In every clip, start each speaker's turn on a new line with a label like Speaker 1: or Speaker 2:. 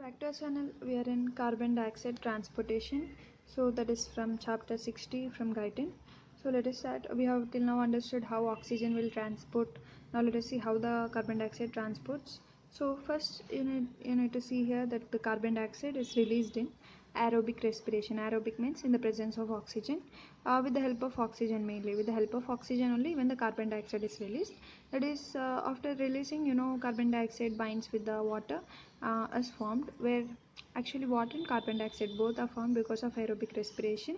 Speaker 1: Back to our channel. We are in carbon dioxide transportation. So that is from chapter 60 from Guyton. So let us start. We have till now understood how oxygen will transport. Now let us see how the carbon dioxide transports. So first you need to see here that the carbon dioxide is released in aerobic respiration. Aerobic means in the presence of oxygen, with the help of oxygen, mainly with the help of oxygen only when the carbon dioxide is released. That is, after releasing, carbon dioxide binds with the water, is formed, where actually water and carbon dioxide both are formed because of aerobic respiration,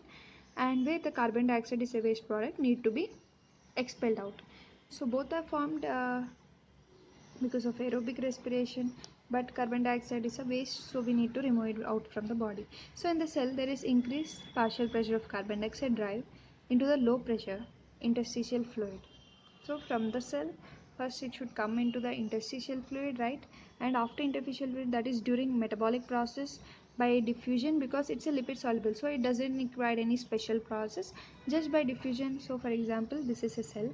Speaker 1: and where the carbon dioxide is a waste product need to be expelled out. So both are formed because of aerobic respiration, but carbon dioxide is a waste, so we need to remove it out from the body. So in the cell there is increased partial pressure of carbon dioxide drive into the low pressure interstitial fluid. So from the cell, first it should come into the interstitial fluid, right? And after interstitial fluid, that is during metabolic process by diffusion, because it's a lipid soluble, so it doesn't require any special process, just by diffusion. So for example, this is a cell.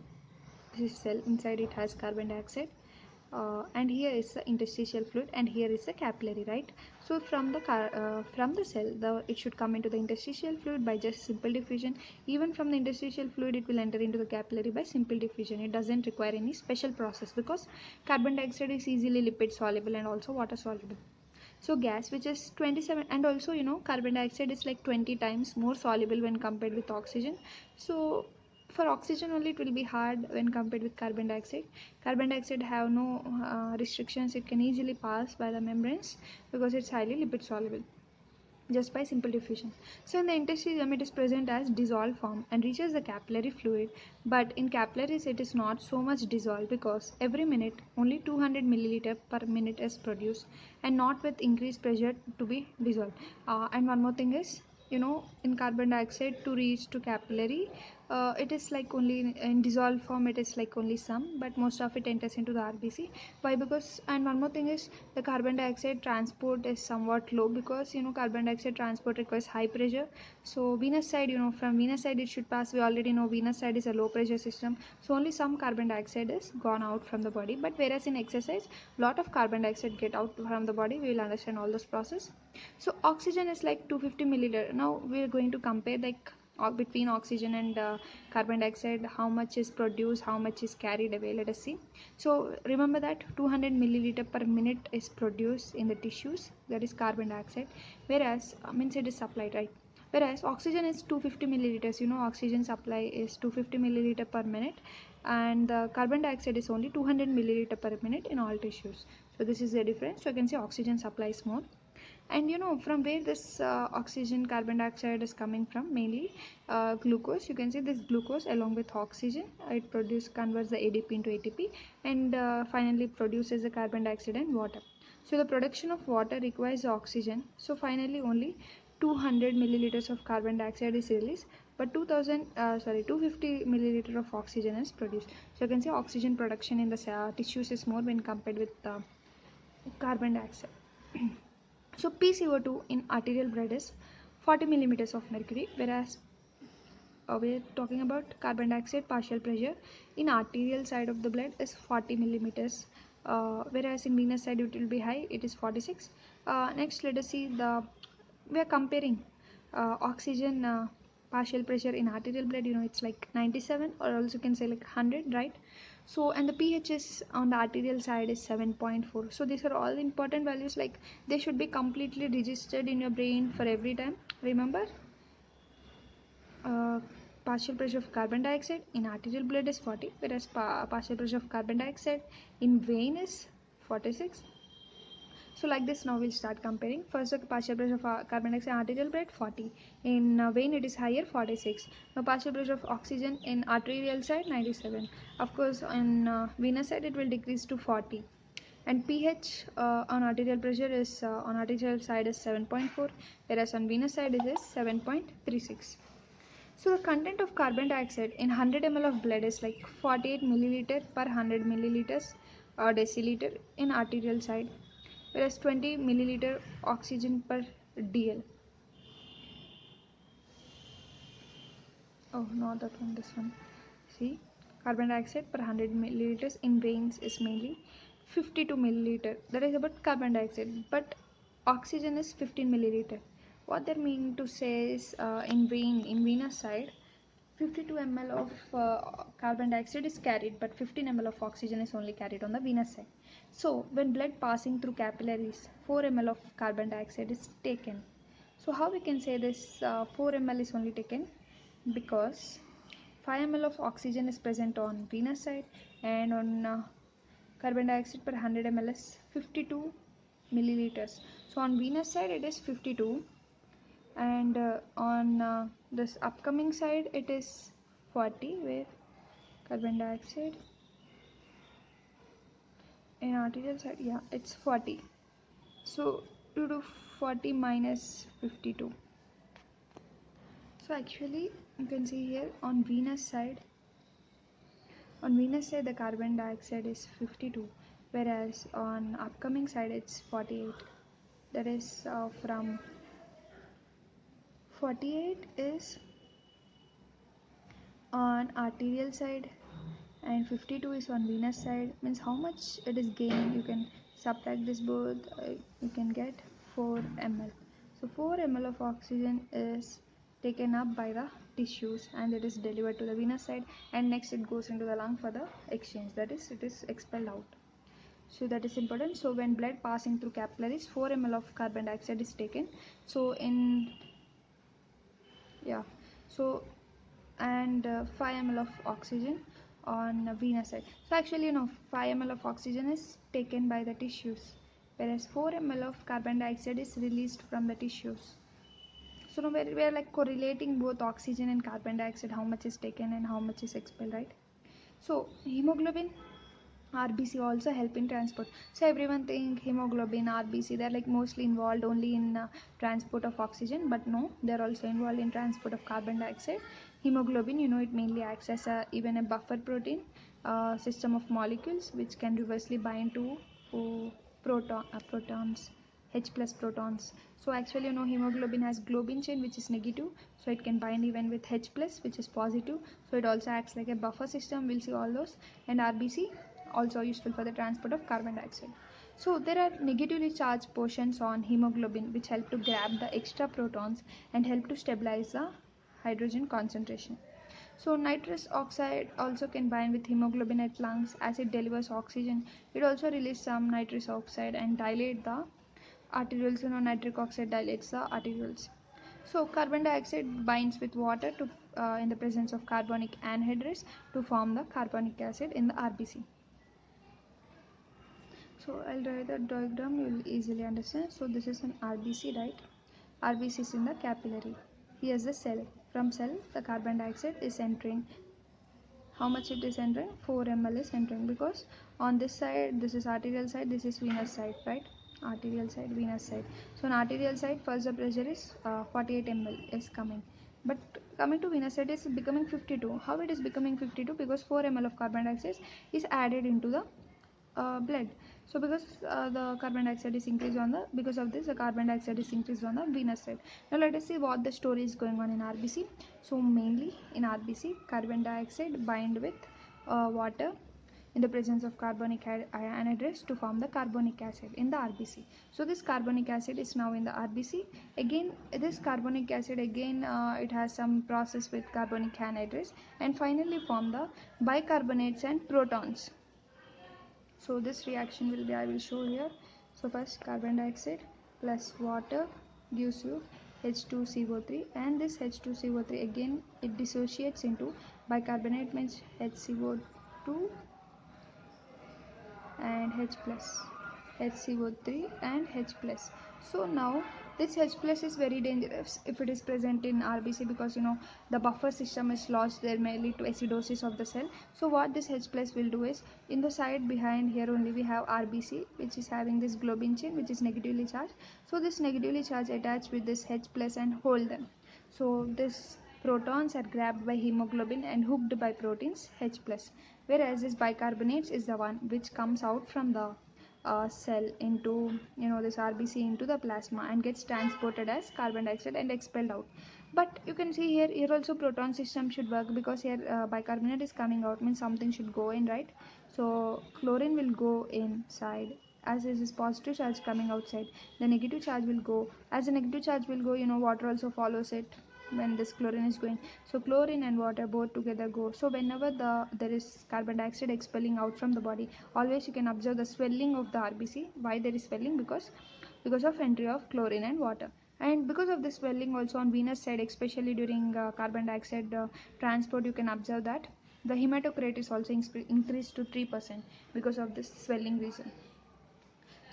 Speaker 1: This is cell. Inside it has carbon dioxide, and here is the interstitial fluid, and here is the capillary, right? So from the cell, it should come into the interstitial fluid by just simple diffusion. Even from the interstitial fluid, it will enter into the capillary by simple diffusion. It doesn't require any special process, because carbon dioxide is easily lipid soluble and also water soluble. So gas which is 27, and also carbon dioxide is like 20 times more soluble when compared with oxygen. So for oxygen only it will be hard when compared with carbon dioxide. Carbon dioxide have no restrictions. It can easily pass by the membranes because it's highly lipid soluble just by simple diffusion. So in the interstitium it is present as dissolved form and reaches the capillary fluid, but in capillaries it is not so much dissolved, because every minute only 200 milliliter per minute is produced, and not with increased pressure to be dissolved. And one more thing is, in carbon dioxide to reach to capillary, it is like only in dissolved form, it is like only some, but most of it enters into the RBC. Why? Because, and one more thing is, the carbon dioxide transport is somewhat low, because carbon dioxide transport requires high pressure. So venous side, from venous side it should pass. We already know venous side is a low pressure system, so only some carbon dioxide is gone out from the body. But whereas in exercise, lot of carbon dioxide get out from the body. We will understand all this process. So oxygen is like 250 milliliter. Now we are going to compare, like, between oxygen and carbon dioxide, how much is produced, how much is carried away. Let us see. So remember that 200 milliliter per minute is produced in the tissues, that is carbon dioxide, whereas means it is supplied, right? Whereas oxygen is 250 milliliters. Oxygen supply is 250 milliliter per minute, and the carbon dioxide is only 200 milliliter per minute in all tissues. So this is the difference. So you can see oxygen supply is more. And from where this oxygen carbon dioxide is coming from, mainly glucose. You can see this glucose along with oxygen, it converts the ADP into ATP, and finally produces the carbon dioxide and water. So the production of water requires oxygen. So finally only 200 milliliters of carbon dioxide is released, but 250 milliliter of oxygen is produced. So you can see oxygen production in the tissues is more when compared with carbon dioxide. So PCO2 in arterial blood is 40 millimeters of mercury, whereas we are talking about carbon dioxide partial pressure in arterial side of the blood is 40 millimeters, whereas in venous side it will be high, it is 46. Next, let us see we are comparing oxygen partial pressure in arterial blood. It's like 97, or also you can say like 100, right? So, and the pH is on the arterial side is 7.4. So these are all important values, like they should be completely registered in your brain for every time. Remember, uh, partial pressure of carbon dioxide in arterial blood is 40, whereas partial pressure of carbon dioxide in vein is 46. So like this, now we'll start comparing. First, the partial pressure of carbon dioxide in arterial blood 40. In vein it is higher, 46. Now partial pressure of oxygen in arterial side 97. Of course, in venous side it will decrease to 40. And pH on arterial pressure is on arterial side is 7.4, whereas on venous side it is 7.36. So the content of carbon dioxide in 100 ml of blood is like 48 milliliter per 100 milliliters or deciliter in arterial side, whereas 20 milliliter oxygen per dl. Oh, not that one, this one. See, carbon dioxide per 100 milliliters in veins is mainly 52 milliliter. That is about carbon dioxide. But oxygen is 15 milliliter. What they're meaning to say is in venous side 52 ml of carbon dioxide is carried, but 15 ml of oxygen is only carried on the venous side. So when blood passing through capillaries, 4 ml of carbon dioxide is taken. So how we can say this 4 ml is only taken? Because 5 ml of oxygen is present on venous side, and on carbon dioxide per 100 ml is 52 milliliters. So on venous side it is 52, and on this upcoming side it is 40, where carbon dioxide in arterial side, yeah, it's 40. So 2 to 40 minus 52. So actually you can see here on venous side the carbon dioxide is 52, whereas on upcoming side it's 48. That is from 48 is on arterial side and 52 is on venous side. Means how much it is gaining, you can subtract this both, you can get 4 ml. So 4 ml of oxygen is taken up by the tissues and it is delivered to the venous side, and next it goes into the lung for the exchange, that is it is expelled out. So that is important. So when blood passing through capillaries, 4 ml of carbon dioxide is taken. So in yeah, so and 5 ml of oxygen on venous side. So actually 5 ml of oxygen is taken by the tissues, whereas 4 ml of carbon dioxide is released from the tissues. So now we are like correlating both oxygen and carbon dioxide, how much is taken and how much is expelled, right? So hemoglobin, RBC also help in transport. So everyone think hemoglobin, RBC, they're like mostly involved only in transport of oxygen, but no, they're also involved in transport of carbon dioxide. Hemoglobin, it mainly acts as even a buffer protein system of molecules which can reversely bind to protons, H plus protons. So actually hemoglobin has globin chain which is negative, so it can bind even with H plus which is positive. So it also acts like a buffer system, we'll see all those. And RBC also useful for the transport of carbon dioxide. So there are negatively charged portions on hemoglobin which help to grab the extra protons and help to stabilize the hydrogen concentration. So nitrous oxide also can bind with hemoglobin at lungs as it delivers oxygen. It also releases some nitrous oxide and dilate the arterioles. Nitric oxide dilates the arterioles. So carbon dioxide binds with water to in the presence of carbonic anhydrous to form the carbonic acid in the RBC. So I'll draw the diagram, you will easily understand. So this is an RBC, right? RBC is in the capillary. Here's the cell. From cell, the carbon dioxide is entering. How much it is entering? 4 ml is entering, because on this side, this is arterial side, this is venous side, right? Arterial side, venous side. So on arterial side, first the pressure is 48 ml is coming. But coming to venous side, is becoming 52. How it is becoming 52? Because 4 ml of carbon dioxide is added into the blood. So because the carbon dioxide is increased on the, because of this the carbon dioxide is increased on the venous side. Now let us see what the story is going on in RBC. So mainly in RBC, carbon dioxide bind with water in the presence of carbonic anhydrous to form the carbonic acid in the RBC. So this carbonic acid is now in the RBC. Again this carbonic acid again it has some process with carbonic anhydrous and finally form the bicarbonates and protons. So this reaction will be, I will show here. So first carbon dioxide plus water gives you H2CO3, and this H2CO3 again it dissociates into bicarbonate, means HCO2 and H plus, HCO3 and H plus. So now this H plus is very dangerous if it is present in RBC, because the buffer system is lost, there may lead to acidosis of the cell. So what this H plus will do is, in the side behind here only we have RBC which is having this globin chain which is negatively charged. So this negatively charged attached with this H plus and hold them. So this protons are grabbed by hemoglobin and hooked by proteins H plus, whereas this bicarbonates is the one which comes out from the cell into this RBC into the plasma and gets transported as carbon dioxide and expelled out. But you can see here also proton system should work, because here bicarbonate is coming out, means something should go in, right? So chlorine will go inside as is this positive charge coming outside, the negative charge will go. As the negative charge will go, water also follows it when this chlorine is going. So chlorine and water both together go. So whenever there is carbon dioxide expelling out from the body, always you can observe the swelling of the RBC. Why there is swelling? Because of entry of chlorine and water. And because of this swelling also on venous side, especially during carbon dioxide transport, you can observe that the hematocrit is also increased to 3% because of this swelling reason.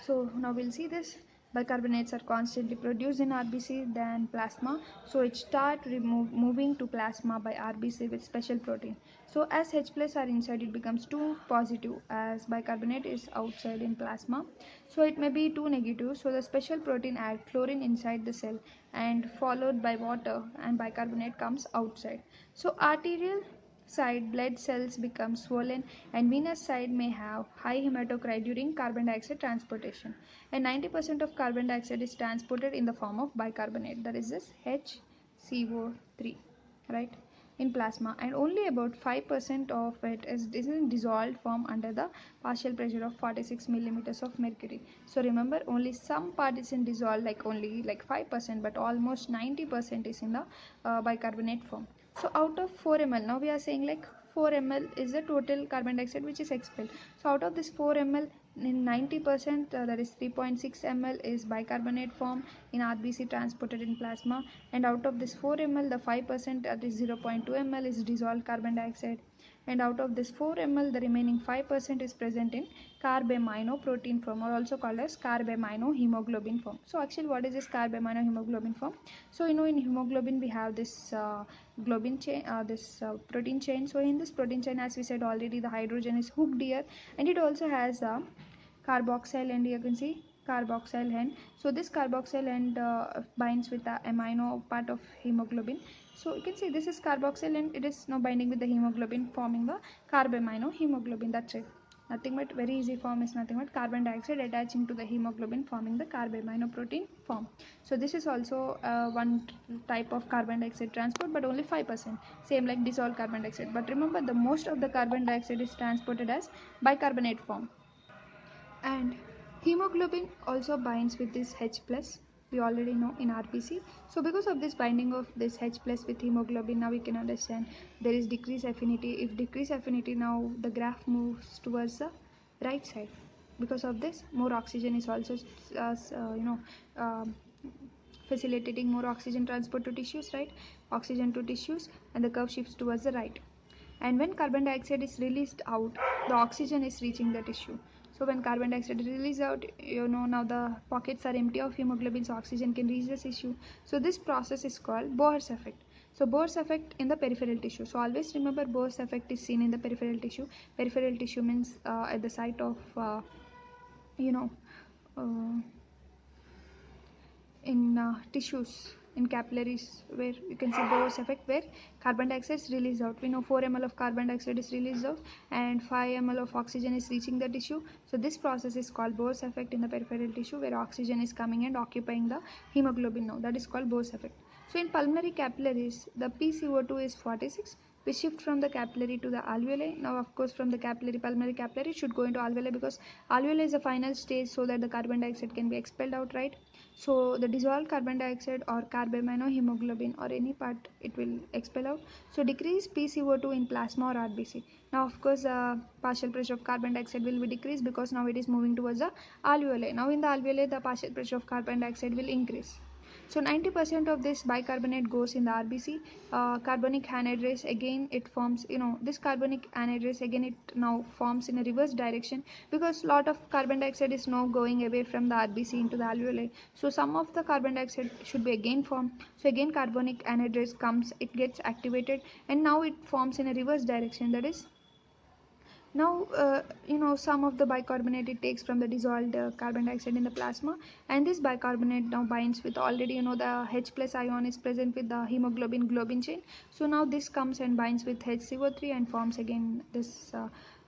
Speaker 1: So now we'll see this. Bicarbonates are constantly produced in RBC than plasma. So it start moving to plasma by RBC with special protein. So as H plus are inside, it becomes 2 positive as bicarbonate is outside in plasma. So it may be 2 negative. So the special protein add chlorine inside the cell and followed by water, and bicarbonate comes outside. So arterial side blood cells become swollen, and venous side may have high hematocrit during carbon dioxide transportation. And 90% of carbon dioxide is transported in the form of bicarbonate, that is this HCO3, right, in plasma, and only about 5% of it is in dissolved form under the partial pressure of 46 millimeters of mercury. So remember, only some part is in dissolved, like only like 5%, but almost 90% is in the bicarbonate form. So out of 4 ml, now we are saying like 4 ml is the total carbon dioxide which is expelled. So out of this 4 ml, in 90%, that is 3.6 ml is bicarbonate form in RBC transported in plasma, and out of this 4 ml, the 5%, that is 0.2 ml is dissolved carbon dioxide, and out of this 4 ml, the remaining 5% is present in carbaminoprotein form, or also called as carbaminohemoglobin form. So actually, what is this carbaminohemoglobin form? So in hemoglobin we have this globin chain, this protein chain. So in this protein chain, as we said already, the hydrogen is hooked here, and it also has a carboxyl end. You can see carboxyl end. So this carboxyl end binds with the amino part of hemoglobin. So you can see this is carboxyl and it is now binding with the hemoglobin, forming the carbaminohemoglobin. That's it. Nothing but very easy form is nothing but carbon dioxide attaching to the hemoglobin, forming the carbaminoprotein form. So this is also one type of carbon dioxide transport, but only 5%, same like dissolved carbon dioxide. But remember, the most of the carbon dioxide is transported as bicarbonate form. And hemoglobin also binds with this H plus, we already know in RBC. So because of this binding of this H plus with hemoglobin, now we can understand there is decreased affinity. If decreased affinity, now the graph moves towards the right side. Because of this, more oxygen is also um, facilitating more oxygen transport to tissues, right, oxygen to tissues, and the curve shifts towards the right. And when carbon dioxide is released out, the oxygen is reaching the tissue. So when carbon dioxide is released out, now the pockets are empty of hemoglobin, so oxygen can reach the tissue. So this process is called Bohr's effect. So Bohr's effect in the peripheral tissue. So always remember, Bohr's effect is seen in the peripheral tissue. Peripheral tissue means at the site of you know uh, in tissues, in capillaries, where you can see Bohr's effect, where carbon dioxide is released out. We know 4 ml of carbon dioxide is released out and 5 ml of oxygen is reaching the tissue. So this process is called Bohr's effect in the peripheral tissue, where oxygen is coming and occupying the hemoglobin now. That is called Bohr's effect. So in pulmonary capillaries, the PCO2 is 46. We shift from the capillary to the alveoli. Now, of course, from the capillary, pulmonary capillary should go into alveoli, because alveoli is the final stage so that the carbon dioxide can be expelled out, right? So the dissolved carbon dioxide or carbaminohemoglobin or any part, it will expel out. So decrease PCO2 in plasma or RBC. Now, of course, partial pressure of carbon dioxide will be decreased, because now it is moving towards the alveoli. Now in the alveoli, the partial pressure of carbon dioxide will increase. So 90% of this bicarbonate goes in the RBC. Carbonic anhydrase, again it forms, this carbonic anhydrase, again it now forms in a reverse direction, because lot of carbon dioxide is now going away from the RBC into the alveoli. So some of the carbon dioxide should be again formed. So again carbonic anhydrase comes, it gets activated, and now it forms in a reverse direction. That is, now, some of the bicarbonate it takes from the dissolved carbon dioxide in the plasma, and this bicarbonate now binds with, already the H plus ion is present with the hemoglobin globin chain. So now this comes and binds with HCO3 and forms again this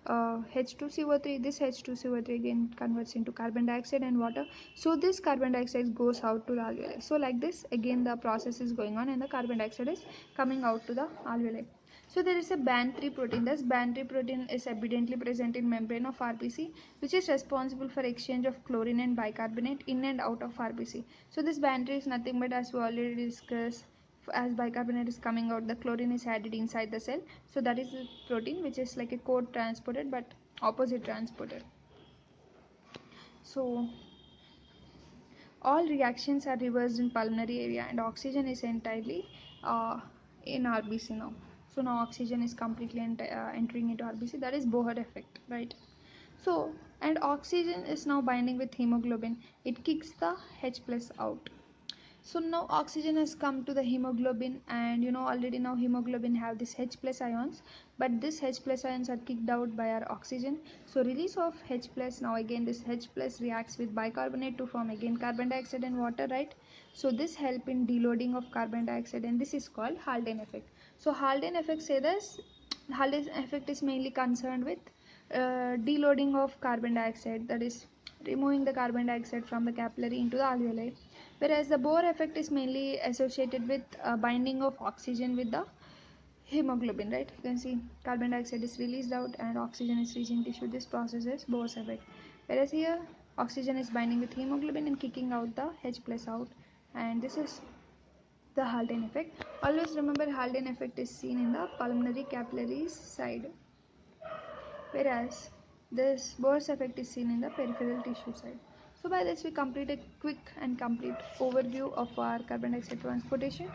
Speaker 1: H2CO3. This H2CO3 again converts into carbon dioxide and water. So this carbon dioxide goes out to the alveoli. So like this, again the process is going on, and the carbon dioxide is coming out to the alveoli. So there is a band-3 protein. This band-3 protein is evidently present in membrane of RBC, which is responsible for exchange of chlorine and bicarbonate in and out of RBC. So this band-3 is nothing but, as we already discussed, as bicarbonate is coming out, the chlorine is added inside the cell. So that is the protein which is like a co-transported but opposite transported. So all reactions are reversed in pulmonary area and oxygen is entirely in RBC now. So now oxygen is completely entering into RBC. That is Bohr effect, right? So, and oxygen is now binding with hemoglobin. It kicks the H plus out. So now oxygen has come to the hemoglobin, and already now hemoglobin have this H plus ions, but this H plus ions are kicked out by our oxygen. So release of H plus, now again this H plus reacts with bicarbonate to form again carbon dioxide and water, right? So this help in deloading of carbon dioxide, and this is called Haldane effect. So Haldane effect, say this, Haldane effect is mainly concerned with deloading of carbon dioxide, that is removing the carbon dioxide from the capillary into the alveoli, whereas the Bohr effect is mainly associated with binding of oxygen with the hemoglobin, right? You can see carbon dioxide is released out and oxygen is reaching tissue. This process is Bohr's effect, whereas here oxygen is binding with hemoglobin and kicking out the H plus out, and this is the Haldane effect. Always remember, Haldane effect is seen in the pulmonary capillaries side, whereas this Bohr's effect is seen in the peripheral tissue side. So by this we complete a quick and complete overview of our carbon dioxide transportation.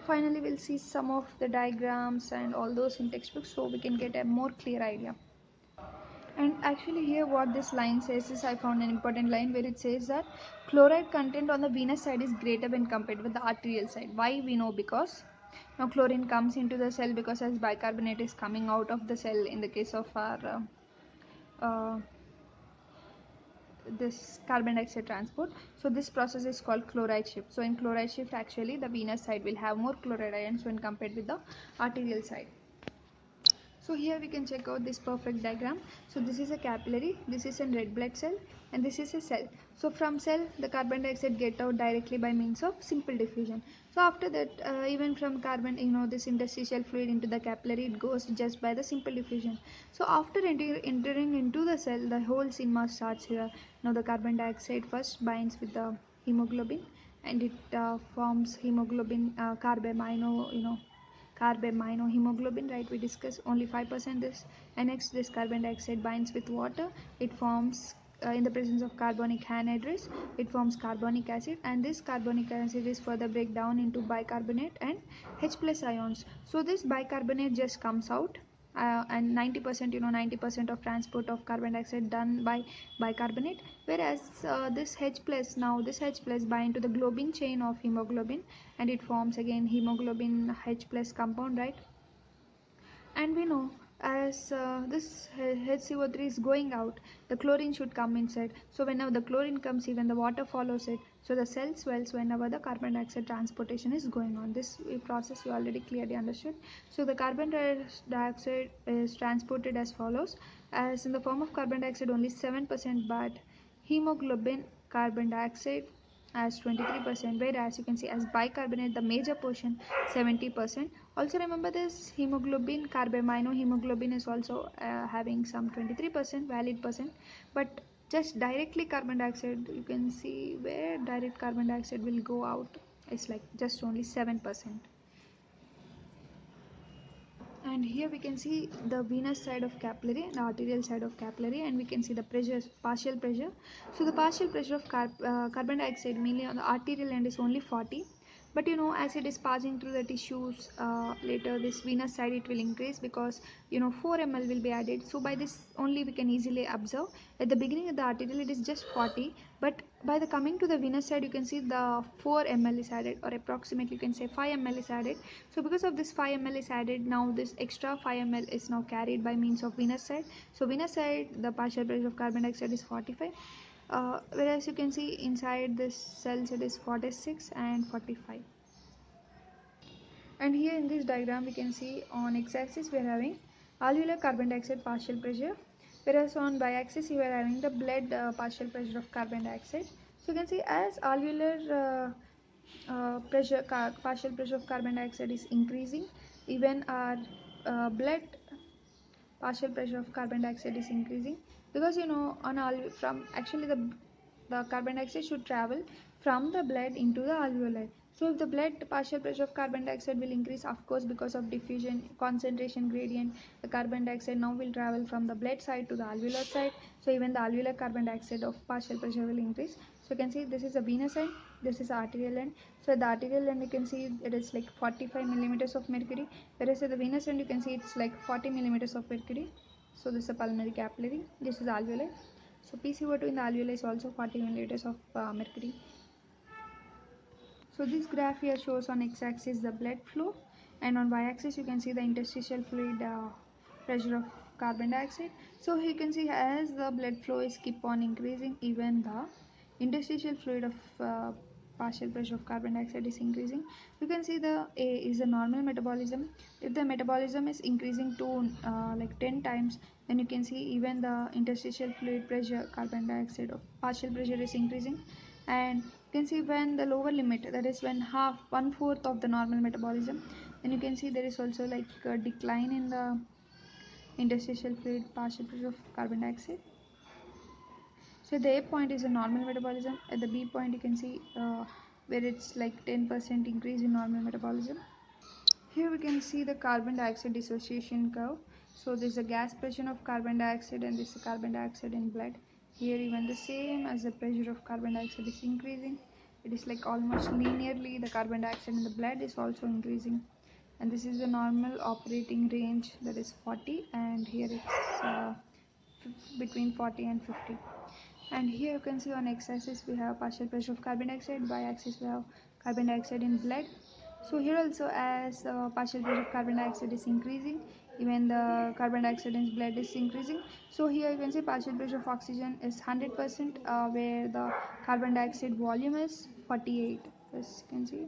Speaker 1: Finally we'll see some of the diagrams and all those in textbooks so we can get a more clear idea. And actually here what this line says is, I found an important line where it says that chloride content on the venous side is greater when compared with the arterial side. Why we know? Because now chlorine comes into the cell because as bicarbonate is coming out of the cell in the case of our uh, this carbon dioxide transport. So this process is called chloride shift. So in chloride shift actually the venous side will have more chloride ions when compared with the arterial side. So here we can check out this perfect diagram. So this is a capillary, this is a red blood cell, and this is a cell. So from cell the carbon dioxide get out directly by means of simple diffusion. So after that even from carbon, this interstitial fluid into the capillary, it goes just by the simple diffusion. So after entering into the cell, the whole cinema starts here. Now the carbon dioxide first binds with the hemoglobin and it forms hemoglobin carbamino, carbaminohemoglobin, right? We discussed only 5% this. And next this carbon dioxide binds with water. It forms in the presence of carbonic anhydrous, it forms carbonic acid, and this carbonic acid is further break down into bicarbonate and H plus ions. So this bicarbonate just comes out and 90%, 90% of transport of carbon dioxide done by bicarbonate, whereas this H plus, now this H plus bind to the globin chain of hemoglobin and it forms again hemoglobin H plus compound, right? And we know as this HCO3 is going out, the chlorine should come inside. So whenever the chlorine comes, even the water follows it. So the cell swells whenever the carbon dioxide transportation is going on. This process you already clearly understood. So the carbon dioxide is transported as follows. As in the form of carbon dioxide only 7%, but hemoglobin carbon dioxide as 23%, whereas you can see as bicarbonate the major portion 70%. Also remember this hemoglobin carbaminohemoglobin is also having some 23% valid percent, but just directly carbon dioxide, you can see where direct carbon dioxide will go out, it's like just only 7%. And here we can see the venous side of capillary and the arterial side of capillary, and we can see the pressure, partial pressure. So the partial pressure of carbon dioxide mainly on the arterial end is only 40, but as it is passing through the tissues later this venous side it will increase because 4 ml will be added. So by this only we can easily observe at the beginning of the arterial it is just 40, but by the coming to the venous side you can see the 4 ml is added, or approximately you can say 5 ml is added. So because of this 5 ml is added, now this extra 5 ml is now carried by means of venous side. So venous side the partial pressure of carbon dioxide is 45, whereas you can see inside this cells it is 46 and 45. And here in this diagram we can see on x-axis we are having alveolar carbon dioxide partial pressure, whereas on y-axis you are having the blood partial pressure of carbon dioxide. So you can see as alveolar partial pressure of carbon dioxide is increasing, even our blood partial pressure of carbon dioxide is increasing, because on from actually the carbon dioxide should travel from the blood into the alveoli. So if the blood partial pressure of carbon dioxide will increase, of course, because of diffusion concentration gradient, the carbon dioxide now will travel from the blood side to the alveolar side. So even the alveolar carbon dioxide of partial pressure will increase. So you can see this is a venous end, this is arterial end. So at the arterial end you can see it is like 45 millimeters of mercury, whereas at the venous end you can see it's like 40 millimeters of mercury. So this is a pulmonary capillary, this is alveoli. So PCO2 in the alveoli is also 40 milliliters of mercury. So this graph here shows on x-axis the blood flow, and on y-axis you can see the interstitial fluid pressure of carbon dioxide. So you can see as the blood flow is keep on increasing, even the interstitial fluid of partial pressure of carbon dioxide is increasing. You can see the A is a normal metabolism. If the metabolism is increasing to like 10 times, then you can see even the interstitial fluid pressure carbon dioxide of partial pressure is increasing. And you can see when the lower limit, that is when one fourth of the normal metabolism, then you can see there is also like a decline in the interstitial fluid partial pressure of carbon dioxide. So the A point is a normal metabolism. At the B point you can see where it's like 10% increase in normal metabolism. Here we can see the carbon dioxide dissociation curve. So this is a gas pressure of carbon dioxide, and this is carbon dioxide in blood. Here even the same, as the pressure of carbon dioxide is increasing, it is like almost linearly the carbon dioxide in the blood is also increasing. And this is the normal operating range, that is 40, and here it's between 40 and 50. And here you can see on x-axis we have partial pressure of carbon dioxide, y-axis we have carbon dioxide in blood. So here also, as partial pressure of carbon dioxide is increasing, even the carbon dioxide in blood is increasing. So here you can see partial pressure of oxygen is 100%, where the carbon dioxide volume is 48, as you can see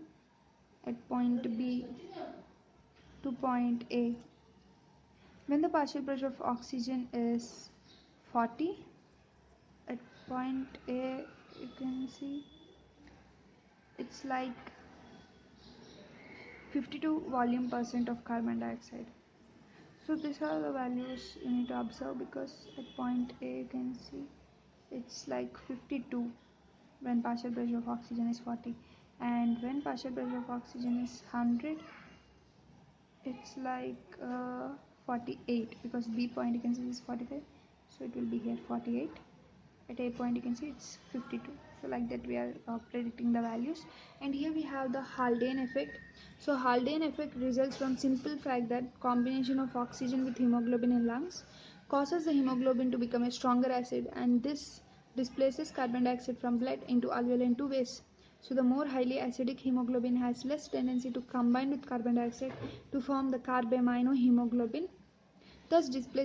Speaker 1: at point B to point A. When the partial pressure of oxygen is 40, at point A you can see it's like 52 volume percent of carbon dioxide. So these are the values you need to observe, because at point A you can see it's like 52 when partial pressure of oxygen is 40, and when partial pressure of oxygen is 100 it's like 48, because B point you can see is 45, so it will be here 48. At A point you can see it's 52. So like that we are predicting the values. And here we have the Haldane effect. So Haldane effect results from simple fact that combination of oxygen with hemoglobin in lungs causes the hemoglobin to become a stronger acid, and this displaces carbon dioxide from blood into alveoli in two ways. So the more highly acidic hemoglobin has less tendency to combine with carbon dioxide to form the carbamino hemoglobin, thus displacing